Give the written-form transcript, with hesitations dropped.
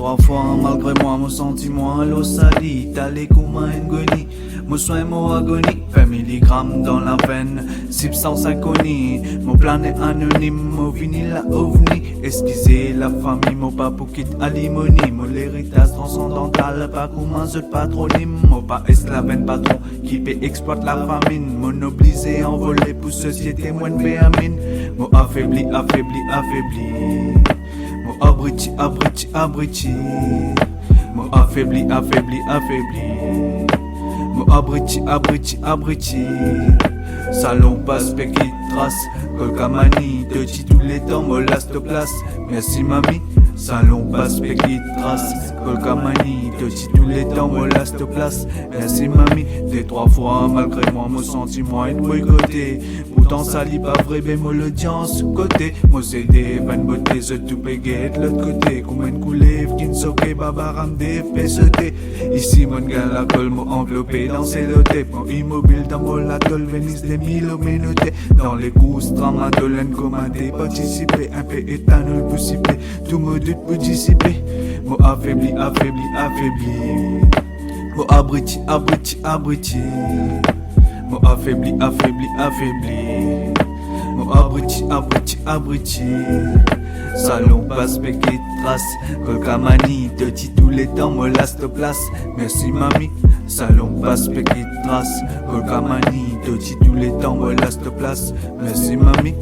trois fois malgré moi, mon sentiment à l'eau salie. T'as les coups ngoni, mon soin, mon agonie. 20 mg dans la veine, sip sans agonie. Mon plan est anonyme, mon vinyle à ovni. Esquiser la famille, mon papou quitte à limonie. Mon l'héritage transcendantal, pas comme un seul patronyme. Mon pas esclavène patron, qui paie exploite la famine. Mon obligé envolé pour société, moins de béamine. Mon affaibli, affaibli, affaibli. Mon abruti, abruti, abruti. Mon affaibli, affaibli, affaibli. Mon abruti, abruti, abruti. Salon passe, qui trace. Colcamani, petit tous les temps, molasse de place. Merci mamie. Salon passe, qui trace. Colcamani, petit tous les temps, molasse de place. Merci mamie. Des trois fois, malgré moi, mon sentiment est boycotté. Pourtant, ça lit pas vrai, bémol l'audience côté. Moi, c'est des vannes beauté, je tout pégué de l'autre côté. Comme une coulève, qui ne soque, babaram, des PCT. Ici, mon gars, la colle, m'a enveloppé dans ses lotés. Mon immobile dans mon atoll, Venise des mille au ménoté. Dans les gousses, tramadolène, commandé, participé, un peu éthanol, pour siffler. Tout me doute pour dissiper. Mon affaibli, affaibli, affaibli. Mon abruti, abruti, abruti. Mon affaibli, affaibli, affaibli. Mon abruti, abruti, abruti. Salon passe, qui trace. Colcamani, te dit tous les temps, molasse de place. Merci mamie. Salon passe, qui trace. Colcamani, te dit tous les temps, molasse de place. Merci mamie.